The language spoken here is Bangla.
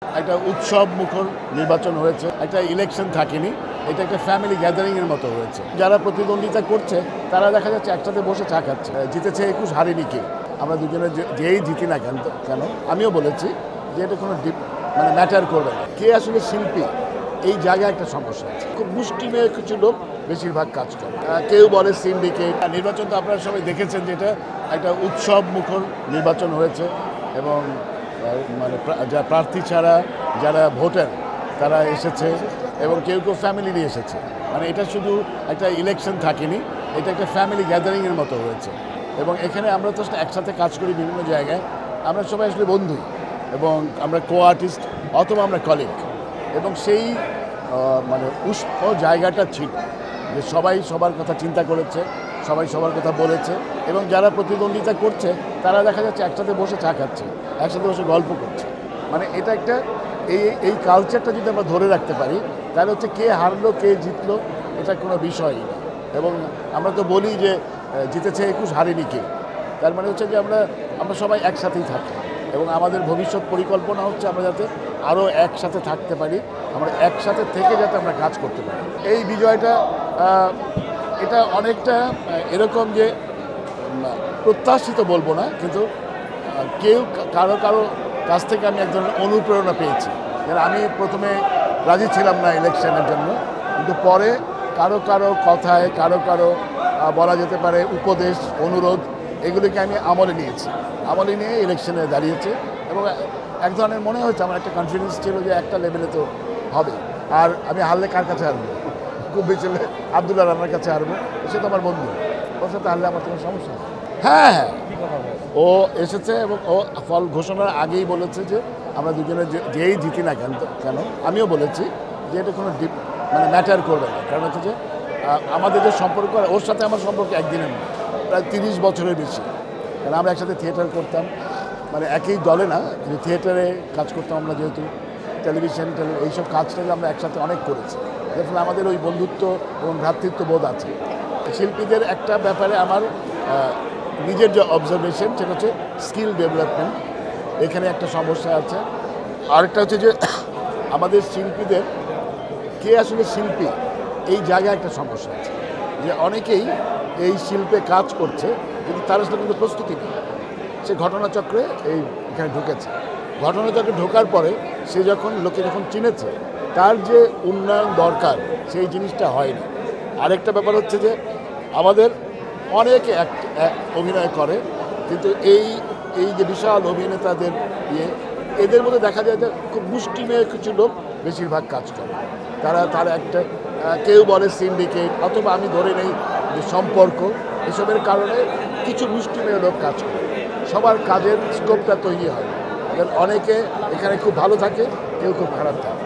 একটা উৎসব মুখর নির্বাচন হয়েছে, একটা ইলেকশন থাকেনি, এটা একটা ফ্যামিলি গ্যাদারিংয়ের মতো হয়েছে। যারা প্রতিদ্বন্দ্বিতা করছে তারা দেখা যাচ্ছে একসাথে বসে চা খাচ্ছে। জিতেছে 21, হারেনি কে। আমরা দুজনে যেই জিতি না কেন আমিও বলেছি যে এটা কোনো মানে ম্যাটার করবে না কে আসলে শিল্পী। এই জায়গায় একটা সমস্যা আছে, খুব মুষ্টিমেয় কিছু লোক বেশিরভাগ কাজ করে। কেউ বলে সিন্ডিকেট। নির্বাচন তো আপনারা সবাই দেখেছেন যে এটা একটা উৎসব মুখর নির্বাচন হয়েছে এবং মানে যা প্রার্থী ছাড়া যারা ভোটার তারা এসেছে এবং কেউ কেউ ফ্যামিলি নিয়ে এসেছে। মানে এটা শুধু একটা ইলেকশন থাকেনি, এটা একটা ফ্যামিলি গ্যাদারিংয়ের মতো হয়েছে। এবং এখানে আমরা তো একসাথে কাজ করি বিভিন্ন জায়গায়, আমরা সবাই আসলে বন্ধু এবং আমরা কো আর্টিস্ট অথবা আমরা কলিগ। এবং সেই মানে উষ্ণ জায়গাটা ছিল যে সবাই সবার কথা চিন্তা করেছে, সবাই সবার কথা বলেছে এবং যারা প্রতিদ্বন্দ্বিতা করছে তারা দেখা যাচ্ছে একসাথে বসে চা খাচ্ছে, একসাথে বসে গল্প করছে। মানে এটা একটা এই কালচারটা যদি আমরা ধরে রাখতে পারি তাহলে হচ্ছে কে হারলো কে জিতলো এটা কোনো বিষয়ই না। এবং আমরা তো বলি যে জিতেছে 21, হারেনি কে। তার মানে হচ্ছে যে আমরা সবাই একসাথেই থাকি এবং আমাদের ভবিষ্যৎ পরিকল্পনা হচ্ছে আমরা যাতে আরও একসাথে থাকতে পারি, আমরা একসাথে থেকে যাতে আমরা কাজ করতে পারি। এই বিজয়টা এটা অনেকটা এরকম যে প্রত্যাশিত বলবো না, কিন্তু কেউ কারো কাছ থেকে আমি এক ধরনের অনুপ্রেরণা পেয়েছি। যেন আমি প্রথমে রাজি ছিলাম না ইলেকশনের জন্য, কিন্তু পরে কারো কথায় কারো বলা যেতে পারে উপদেশ, অনুরোধ, এগুলিকে আমি আমলে নিয়েছি। আমলে নিয়ে ইলেকশনে দাঁড়িয়েছে এবং এক ধরনের মনে হয়েছে আমার একটা কনফিডেন্স ছিল যে একটা লেভেলে তো হবে। আর আমি হারলে কার কাছে হারবো? খুব বেশি হলে আব্দুল্লাহ রানার কাছে হারবো, সে তো আমার বন্ধু, ওর সাথে হারলে আমার কোনো সমস্যা নেই। হ্যাঁ, ও এসেছে এবং ও ফল ঘোষণার আগেই বলেছে যে আমরা দুজনে যেই জিতি না কেন আমিও বলেছি যে এটা কোনো মানে ম্যাটার করবে না। কারণ হচ্ছে যে আমাদের যে সম্পর্ক, ওর সাথে আমার সম্পর্ক একদিনের না, প্রায় 30 বছরের বেশি। কারণ আমরা একসাথে থিয়েটার করতাম, মানে একই দলে না কিন্তু থিয়েটারে কাজ করতাম আমরা, যেহেতু টেলিভিশন এইসব কাজটাকে আমরা একসাথে অনেক করেছি। এর ফলে আমাদের ওই বন্ধুত্ব এবং ভ্রাতৃত্ব বোধ আছে। শিল্পীদের একটা ব্যাপারে আমার নিজের যে অবজারভেশন সেটা হচ্ছে স্কিল ডেভেলপমেন্ট, এখানে একটা সমস্যা আছে। আরেকটা হচ্ছে যে আমাদের শিল্পীদের কে আসলে শিল্পী, এই জায়গায় একটা সমস্যা আছে যে অনেকেই এই শিল্পে কাজ করছে কিন্তু তার আসলে কিন্তু প্রস্তুতি নেই। সে ঘটনাচক্রে এখানে ঢুকেছে, ঘটনাচক্রে ঢোকার পরে সে লোকে যখন চিনেছে তার যে উন্নয়ন দরকার সেই জিনিসটা হয়নি। আরেকটা ব্যাপার হচ্ছে যে আমাদের অনেকে অভিনয় করে কিন্তু এই যে বিশাল অভিনেতাদের এদের মধ্যে দেখা যায় যে খুব মুষ্টিমেয় কিছু লোক বেশিরভাগ কাজ করে। তারা একটা কেউ বলে সিন্ডিকেট, অথবা আমি ধরে নেই যে সম্পর্ক, এসবের কারণে কিছু মুষ্টিমেয় লোক কাজ করে। সবার কাজের স্কোপটা তৈরি হয়, অনেকে এখানে খুব ভালো থাকে, কেউ খুব খারাপ থাকে।